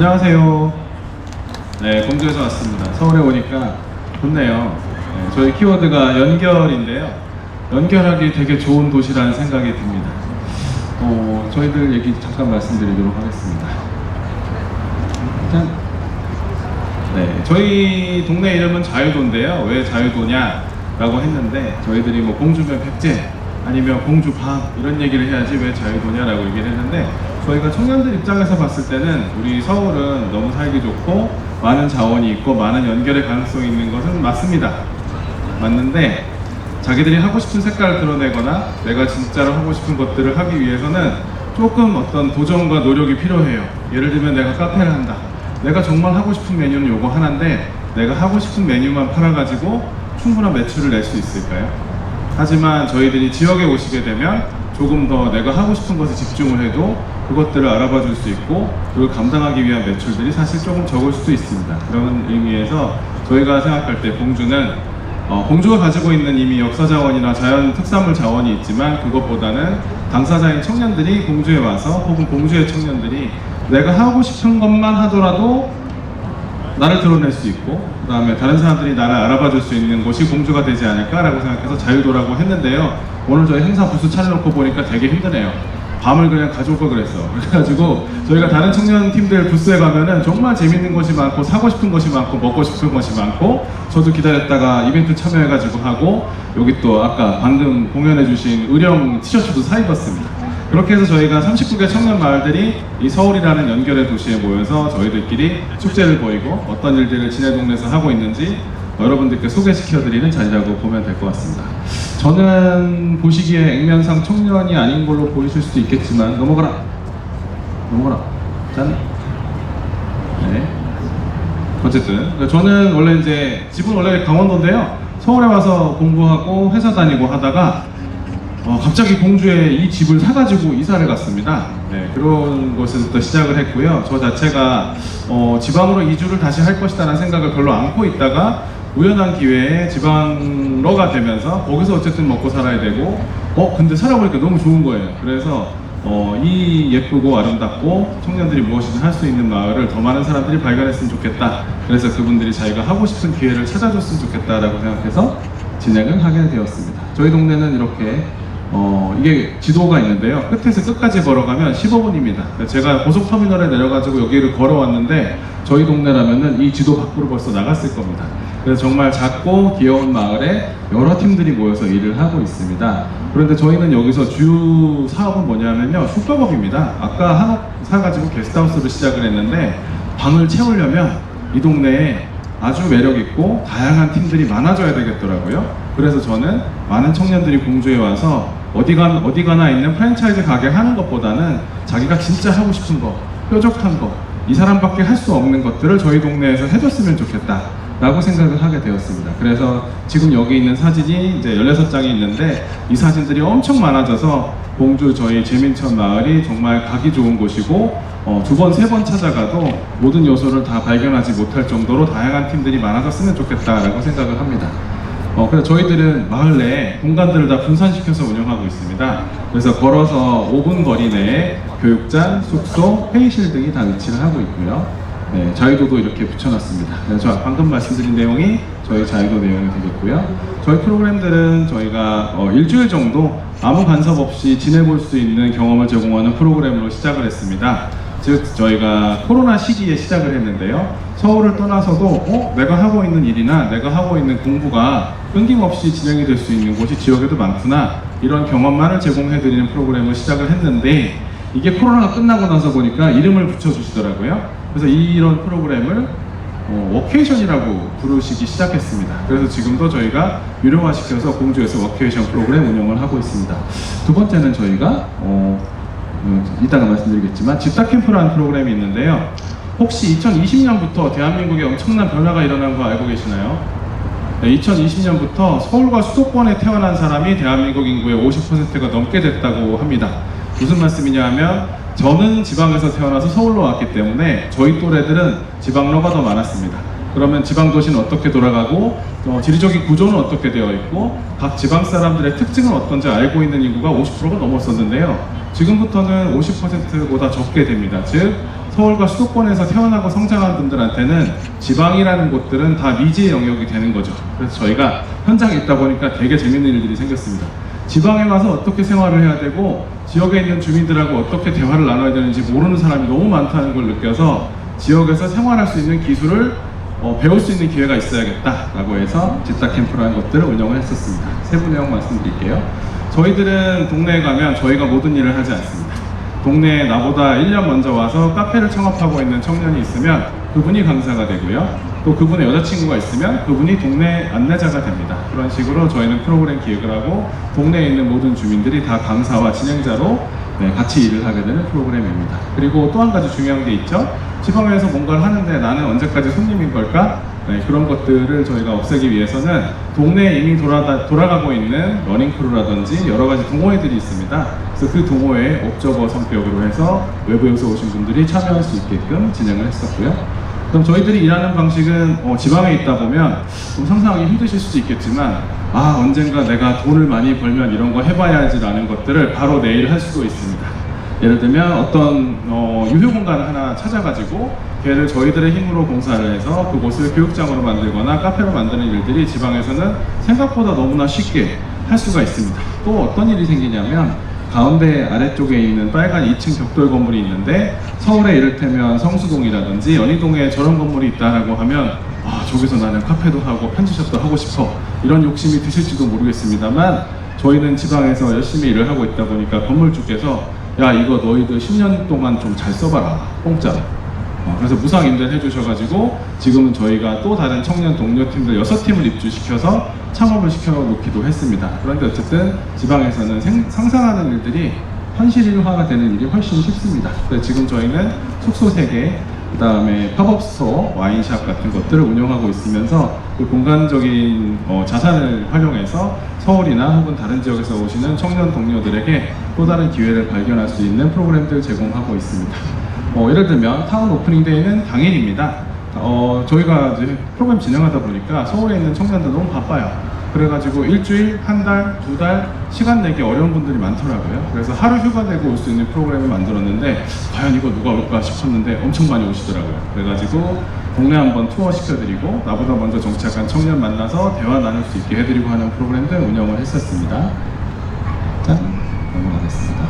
안녕하세요. 네, 공주에서 왔습니다. 서울에 오니까 좋네요. 네, 저희 키워드가 연결인데요. 연결하기 되게 좋은 도시라는 생각이 듭니다. 저희들 얘기 잠깐 말씀드리도록 하겠습니다. 일단, 네, 저희 동네 이름은 자유도인데요. 왜 자유도냐라고 했는데 저희들이 뭐 공주면 백제 아니면 공주방 이런 얘기를 해야지 왜 자유도냐라고 얘기를 했는데 저희가 청년들 입장에서 봤을 때는 우리 서울은 너무 살기 좋고 많은 자원이 있고 많은 연결의 가능성이 있는 것은 맞습니다. 맞는데 자기들이 하고 싶은 색깔을 드러내거나 내가 진짜로 하고 싶은 것들을 하기 위해서는 조금 어떤 도전과 노력이 필요해요. 예를 들면 내가 카페를 한다. 내가 정말 하고 싶은 메뉴는 요거 하나인데 내가 하고 싶은 메뉴만 팔아가지고 충분한 매출을 낼 수 있을까요? 하지만 저희들이 지역에 오시게 되면 조금 더 내가 하고 싶은 것에 집중을 해도 그것들을 알아봐 줄 수 있고 그걸 감당하기 위한 매출들이 사실 조금 적을 수도 있습니다. 그런 의미에서 저희가 생각할 때 공주는 공주가 가지고 있는 이미 역사 자원이나 자연 특산물 자원이 있지만 그것보다는 당사자인 청년들이 공주에 와서 혹은 공주의 청년들이 내가 하고 싶은 것만 하더라도 나를 드러낼 수 있고 그 다음에 다른 사람들이 나를 알아봐 줄 수 있는 곳이 공주가 되지 않을까라고 생각해서 자유도라고 했는데요. 오늘 저희 행사 부스 차려놓고 보니까 되게 힘드네요. 밤을 그냥 가져올 걸 그랬어. 그래가지고 저희가 다른 청년 팀들 부스에 가면은 정말 재밌는 것이 많고 사고 싶은 것이 많고 먹고 싶은 것이 많고 저도 기다렸다가 이벤트 참여해가지고 하고 여기 또 아까 방금 공연해주신 의령 티셔츠도 사 입었습니다. 그렇게 해서 저희가 39개 청년 마을들이 이 서울이라는 연결의 도시에 모여서 저희들끼리 축제를 보이고 어떤 일들을 지네 동네에서 하고 있는지 여러분들께 소개시켜드리는 자리라고 보면 될 것 같습니다. 저는 보시기에 액면상 청년이 아닌 걸로 보이실 수도 있겠지만 넘어가라 짠. 네. 어쨌든 저는 원래 이제 집은 원래 강원도인데요. 서울에 와서 공부하고 회사 다니고 하다가 갑자기 공주에 이 집을 사가지고 이사를 갔습니다. 네, 그런 곳에서부터 시작을 했고요. 저 자체가 지방으로 이주를 다시 할 것이라는 생각을 별로 안고 있다가 우연한 기회에 지방러가 되면서 거기서 어쨌든 먹고 살아야 되고 근데 살아보니까 너무 좋은 거예요. 그래서 이 예쁘고 아름답고 청년들이 무엇이든 할 수 있는 마을을 더 많은 사람들이 발견했으면 좋겠다. 그래서 그분들이 자기가 하고 싶은 기회를 찾아줬으면 좋겠다라고 생각해서 진행을 하게 되었습니다. 저희 동네는 이렇게 이게 지도가 있는데요. 끝에서 끝까지 걸어가면 15분입니다. 제가 고속터미널에 내려가지고 여기를 걸어왔는데 저희 동네라면은 이 지도 밖으로 벌써 나갔을 겁니다. 그래서 정말 작고 귀여운 마을에 여러 팀들이 모여서 일을 하고 있습니다. 그런데 저희는 여기서 주 사업은 뭐냐면요. 숙박업입니다. 아까 한옥 사가지고 게스트하우스를 시작을 했는데 방을 채우려면 이 동네에 아주 매력있고 다양한 팀들이 많아져야 되겠더라고요. 그래서 저는 많은 청년들이 공주에 와서 어디 가나 있는 프랜차이즈 가게 하는 것보다는 자기가 진짜 하고 싶은 거, 뾰족한 거, 이 사람밖에 할 수 없는 것들을 저희 동네에서 해줬으면 좋겠다 라고 생각을 하게 되었습니다. 그래서 지금 여기 있는 사진이 이제 16장이 있는데 이 사진들이 엄청 많아져서 공주 저희 제민천 마을이 정말 가기 좋은 곳이고 두 번, 세 번 찾아가도 모든 요소를 다 발견하지 못할 정도로 다양한 팀들이 많아졌으면 좋겠다라고 생각을 합니다. 그래서 저희들은 마을 내에 공간들을 다 분산시켜서 운영하고 있습니다. 그래서 걸어서 5분 거리 내에 교육장, 숙소, 회의실 등이 다 위치를 하고 있고요. 네, 자유도도 이렇게 붙여놨습니다. 저 방금 말씀드린 내용이 저희 자유도 내용이 되겠고요. 저희 프로그램들은 저희가 일주일 정도 아무 간섭 없이 지내볼 수 있는 경험을 제공하는 프로그램으로 시작을 했습니다. 즉 저희가 코로나 시기에 시작을 했는데요. 서울을 떠나서도 내가 하고 있는 일이나 내가 하고 있는 공부가 끊김없이 진행이 될 수 있는 곳이 지역에도 많구나 이런 경험만을 제공해드리는 프로그램을 시작을 했는데 이게 코로나가 끝나고 나서 보니까 이름을 붙여주시더라고요. 그래서 이런 프로그램을 워케이션이라고 부르시기 시작했습니다. 그래서 지금도 저희가 유료화시켜서 공주에서 워케이션 프로그램 운영을 하고 있습니다. 두 번째는 저희가 이따가 말씀드리겠지만 집다캠프라는 프로그램이 있는데요. 혹시 2020년부터 대한민국에 엄청난 변화가 일어난 거 알고 계시나요? 네, 2020년부터 서울과 수도권에 태어난 사람이 대한민국 인구의 50%가 넘게 됐다고 합니다. 무슨 말씀이냐 하면 저는 지방에서 태어나서 서울로 왔기 때문에 저희 또래들은 지방러가 더 많았습니다. 그러면 지방도시는 어떻게 돌아가고 지리적인 구조는 어떻게 되어 있고 각 지방 사람들의 특징은 어떤지 알고 있는 인구가 50%가 넘었었는데요. 지금부터는 50%보다 적게 됩니다. 즉 서울과 수도권에서 태어나고 성장한 분들한테는 지방이라는 곳들은 다 미지의 영역이 되는 거죠. 그래서 저희가 현장에 있다 보니까 되게 재밌는 일들이 생겼습니다. 지방에 와서 어떻게 생활을 해야 되고 지역에 있는 주민들하고 어떻게 대화를 나눠야 되는지 모르는 사람이 너무 많다는 걸 느껴서 지역에서 생활할 수 있는 기술을 배울 수 있는 기회가 있어야겠다라고 해서 지타 캠프라는 것들을 운영을 했었습니다. 세부 내용 말씀드릴게요. 저희들은 동네에 가면 저희가 모든 일을 하지 않습니다. 동네에 나보다 1년 먼저 와서 카페를 창업하고 있는 청년이 있으면 그분이 강사가 되고요. 또 그분의 여자친구가 있으면 그분이 동네 안내자가 됩니다. 그런 식으로 저희는 프로그램 기획을 하고 동네에 있는 모든 주민들이 다 강사와 진행자로 같이 일을 하게 되는 프로그램입니다. 그리고 또 한 가지 중요한 게 있죠. 지방에서 뭔가를 하는데 나는 언제까지 손님인 걸까? 그런 것들을 저희가 없애기 위해서는 동네에 이미 돌아가고 있는 러닝크루라든지 여러 가지 동호회들이 있습니다. 그래서 그 동호회의 옵저버 성격으로 해서 외부에서 오신 분들이 참여할 수 있게끔 진행을 했었고요. 그럼 저희들이 일하는 방식은 지방에 있다 보면 좀 상상하기 힘드실 수도 있겠지만 언젠가 내가 돈을 많이 벌면 이런 거 해봐야지라는 것들을 바로 내일 할 수도 있습니다. 예를 들면 어떤 유휴 공간 하나 찾아가지고 걔를 저희들의 힘으로 공사를 해서 그곳을 교육장으로 만들거나 카페로 만드는 일들이 지방에서는 생각보다 너무나 쉽게 할 수가 있습니다. 또 어떤 일이 생기냐면 가운데 아래쪽에 있는 빨간 2층 벽돌 건물이 있는데 서울에 이를테면 성수동이라든지 연희동에 저런 건물이 있다라고 하면 저기서 나는 카페도 하고 편집샵도 하고 싶어 이런 욕심이 드실지도 모르겠습니다만 저희는 지방에서 열심히 일을 하고 있다 보니까 건물주께서 야 이거 너희들 10년 동안 좀 잘 써봐라 공짜로 그래서 무상 임대를 해주셔가지고 지금은 저희가 또 다른 청년 동료팀들 6팀을 입주시켜서 창업을 시켜놓기도 했습니다. 그런데 어쨌든 지방에서는 상상하는 일들이 현실화가 되는 일이 훨씬 쉽습니다. 그래서 지금 저희는 숙소 3개, 그 다음에 팝업 스토어, 와인샵 같은 것들을 운영하고 있으면서 그 공간적인 자산을 활용해서 서울이나 혹은 다른 지역에서 오시는 청년 동료들에게 또 다른 기회를 발견할 수 있는 프로그램들 제공하고 있습니다. 예를 들면 타운 오프닝 데이는 당일입니다. 저희가 이제 프로그램 진행하다 보니까 서울에 있는 청년들 너무 바빠요. 그래가지고 일주일, 한 달, 2달 시간 내기 어려운 분들이 많더라고요. 그래서 하루 휴가 내고 올 수 있는 프로그램을 만들었는데 과연 이거 누가 올까 싶었는데 엄청 많이 오시더라고요. 그래가지고 동네 한번 투어 시켜드리고 나보다 먼저 정착한 청년 만나서 대화 나눌 수 있게 해드리고 하는 프로그램들 운영을 했었습니다. 자, 넘어가겠습니다.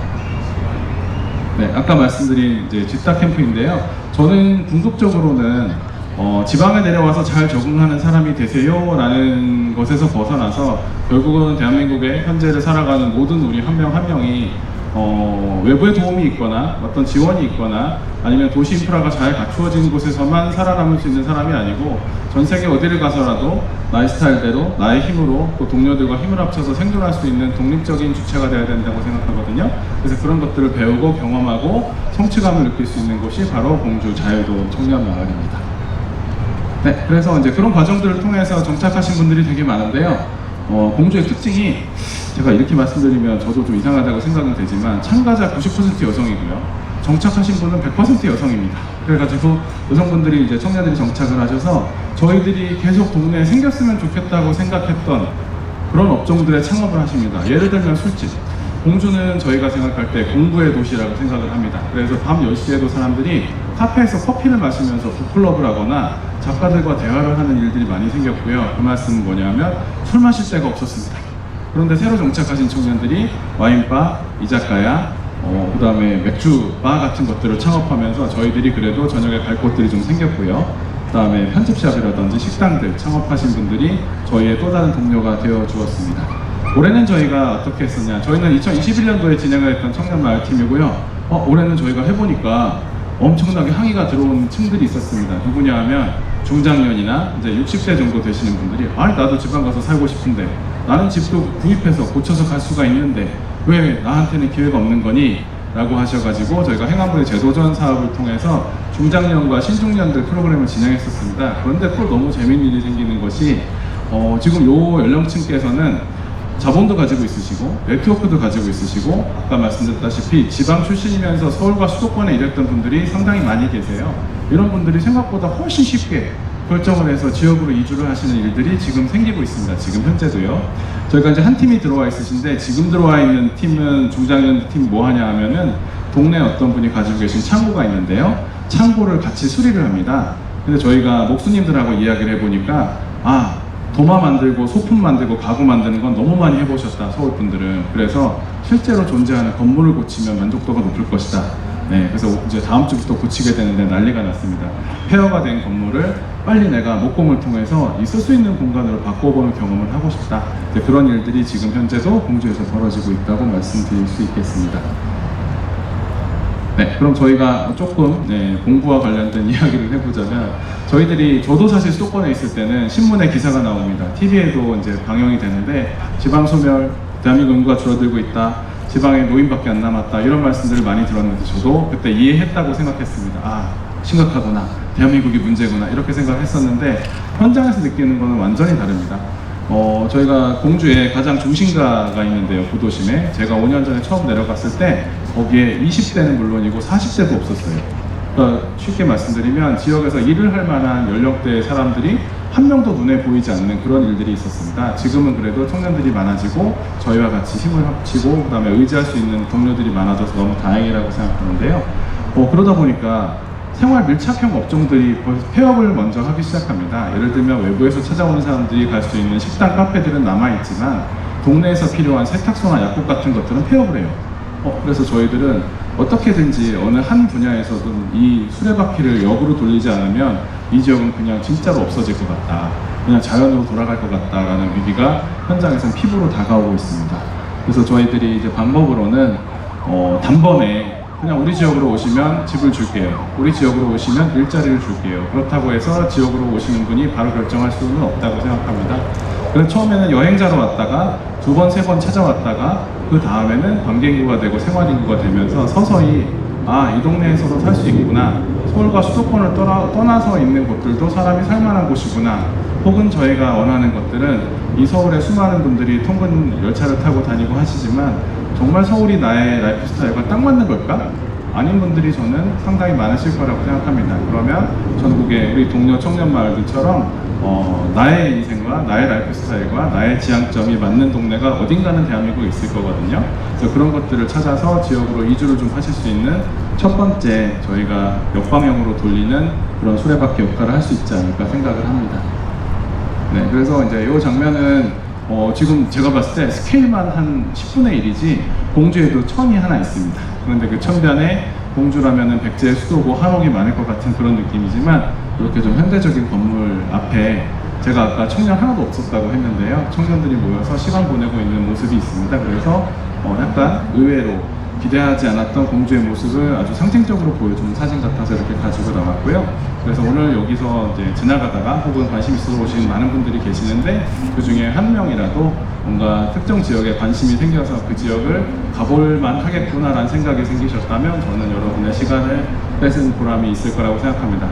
네, 아까 말씀드린 이제 지타 캠프인데요. 저는 궁극적으로는 지방에 내려와서 잘 적응하는 사람이 되세요 라는 것에서 벗어나서 결국은 대한민국의 현재를 살아가는 모든 우리 한 명 한 명이 외부의 도움이 있거나 어떤 지원이 있거나 아니면 도시 인프라가 잘 갖추어진 곳에서만 살아남을 수 있는 사람이 아니고 전 세계 어디를 가서라도 나의 스타일대로 나의 힘으로 또 동료들과 힘을 합쳐서 생존할 수 있는 독립적인 주체가 되어야 된다고 생각하거든요. 그래서 그런 것들을 배우고 경험하고 성취감을 느낄 수 있는 곳이 바로 공주 자유도움 청년마을입니다. 네, 그래서 이제 그런 과정들을 통해서 정착하신 분들이 되게 많은데요. 공주의 특징이 제가 이렇게 말씀드리면 저도 좀 이상하다고 생각은 되지만 참가자 90% 여성이고요. 정착하신 분은 100% 여성입니다. 그래가지고 여성분들이 이제 청년들이 정착을 하셔서 저희들이 계속 동네에 생겼으면 좋겠다고 생각했던 그런 업종들의 창업을 하십니다. 예를 들면 술집. 공주는 저희가 생각할 때 공부의 도시라고 생각을 합니다. 그래서 밤 10시에도 사람들이 카페에서 커피를 마시면서 북클럽을 하거나 작가들과 대화를 하는 일들이 많이 생겼고요. 그 말씀은 뭐냐면 술 마실 데가 없었습니다. 그런데 새로 정착하신 청년들이 와인바, 이자카야, 그 다음에 맥주바 같은 것들을 창업하면서 저희들이 그래도 저녁에 갈 곳들이 좀 생겼고요. 그 다음에 편집샵이라든지 식당들 창업하신 분들이 저희의 또 다른 동료가 되어 주었습니다. 올해는 저희가 어떻게 했었냐, 저희는 2021년도에 진행을 했던 청년마을팀이고요. 올해는 저희가 해보니까 엄청나게 항의가 들어온 층들이 있었습니다. 누구냐 하면 중장년이나 이제 60대 정도 되시는 분들이 아니 나도 지방 가서 살고 싶은데 나는 집도 구입해서 고쳐서 갈 수가 있는데 왜 나한테는 기회가 없는 거니? 라고 하셔가지고 저희가 행안부의 재도전 사업을 통해서 중장년과 신중년들 프로그램을 진행했었습니다. 그런데 또 너무 재밌는 일이 생기는 것이 지금 요 연령층께서는 자본도 가지고 있으시고 네트워크도 가지고 있으시고 아까 말씀드렸다시피 지방 출신이면서 서울과 수도권에 일했던 분들이 상당히 많이 계세요. 이런 분들이 생각보다 훨씬 쉽게 결정을 해서 지역으로 이주를 하시는 일들이 지금 생기고 있습니다. 지금 현재도요. 저희가 이제 한 팀이 들어와 있으신데 지금 들어와 있는 팀은 중장년 팀 뭐 하냐 하면은 동네 어떤 분이 가지고 계신 창고가 있는데요. 창고를 같이 수리를 합니다. 근데 저희가 목수님들하고 이야기를 해보니까 도마 만들고 소품 만들고 가구 만드는 건 너무 많이 해보셨다, 서울 분들은. 그래서 실제로 존재하는 건물을 고치면 만족도가 높을 것이다. 네, 그래서 이제 다음 주부터 고치게 되는데 난리가 났습니다. 폐허가 된 건물을 빨리 내가 목공을 통해서 쓸 수 있는 공간으로 바꿔보는 경험을 하고 싶다. 그런 일들이 지금 현재도 공주에서 벌어지고 있다고 말씀드릴 수 있겠습니다. 네, 그럼 저희가 조금 공부와 관련된 이야기를 해보자면, 저도 사실 수도권에 있을 때는 신문에 기사가 나옵니다. TV에도 이제 방영이 되는데, 지방 소멸, 대한민국 인구가 줄어들고 있다, 지방에 노인밖에 안 남았다, 이런 말씀들을 많이 들었는데 저도 그때 이해했다고 생각했습니다. 심각하구나, 대한민국이 문제구나, 이렇게 생각했었는데 현장에서 느끼는 거는 완전히 다릅니다. 저희가 공주에 가장 중심가가 있는데요, 구도심에. 제가 5년 전에 처음 내려갔을 때 거기에 20대는 물론이고 40대도 없었어요. 그러니까 쉽게 말씀드리면 지역에서 일을 할 만한 연령대의 사람들이 한 명도 눈에 보이지 않는 그런 일들이 있었습니다. 지금은 그래도 청년들이 많아지고 저희와 같이 힘을 합치고 그 다음에 의지할 수 있는 동료들이 많아져서 너무 다행이라고 생각하는데요. 그러다 보니까 생활 밀착형 업종들이 폐업을 먼저 하기 시작합니다. 예를 들면 외부에서 찾아오는 사람들이 갈 수 있는 식당, 카페들은 남아있지만 동네에서 필요한 세탁소나 약국 같은 것들은 폐업을 해요. 그래서 저희들은 어떻게든지 어느 한 분야에서든 이 수레바퀴를 역으로 돌리지 않으면 이 지역은 그냥 진짜로 없어질 것 같다, 그냥 자연으로 돌아갈 것 같다라는 위기가 현장에서는 피부로 다가오고 있습니다. 그래서 저희들이 이제 방법으로는 단번에 그냥 우리 지역으로 오시면 집을 줄게요, 우리 지역으로 오시면 일자리를 줄게요, 그렇다고 해서 지역으로 오시는 분이 바로 결정할 수는 없다고 생각합니다. 그래서 처음에는 여행자로 왔다가 두 번, 세 번 찾아왔다가 그 다음에는 관계인구가 되고 생활인구가 되면서 서서히 이 동네에서도 살 수 있구나, 서울과 수도권을 떠나서 있는 곳들도 사람이 살만한 곳이구나, 혹은 저희가 원하는 것들은 이 서울의 수많은 분들이 통근 열차를 타고 다니고 하시지만 정말 서울이 나의 라이프 스타일과 딱 맞는 걸까? 아닌 분들이 저는 상당히 많으실 거라고 생각합니다. 그러면 전국의 우리 동료 청년 마을들처럼 나의 인생과 나의 라이프 스타일과 나의 지향점이 맞는 동네가 어딘가는 대한민국에 있을 거거든요. 그래서 그런 것들을 찾아서 지역으로 이주를 좀 하실 수 있는 첫 번째 저희가 역방향으로 돌리는 그런 수레바퀴 역할을 할 수 있지 않을까 생각을 합니다. 네, 그래서 이제 이 장면은 지금 제가 봤을 때 스케일만 한 10분의 1이지 공주에도 천이 하나 있습니다. 그런데 그 천변에 공주라면은 백제의 수도고 한옥이 많을 것 같은 그런 느낌이지만 이렇게 좀 현대적인 건물 앞에 제가 아까 청년 하나도 없었다고 했는데요, 청년들이 모여서 시간 보내고 있는 모습이 있습니다. 그래서 약간 의외로 기대하지 않았던 공주의 모습을 아주 상징적으로 보여주는 사진 같아서 이렇게 가지고 나왔고요. 그래서 오늘 여기서 이제 지나가다가 혹은 관심 있어서 오신 많은 분들이 계시는데 그 중에 한 명이라도 뭔가 특정 지역에 관심이 생겨서 그 지역을 가볼만 하겠구나라는 생각이 생기셨다면 저는 여러분의 시간을 뺏은 보람이 있을 거라고 생각합니다.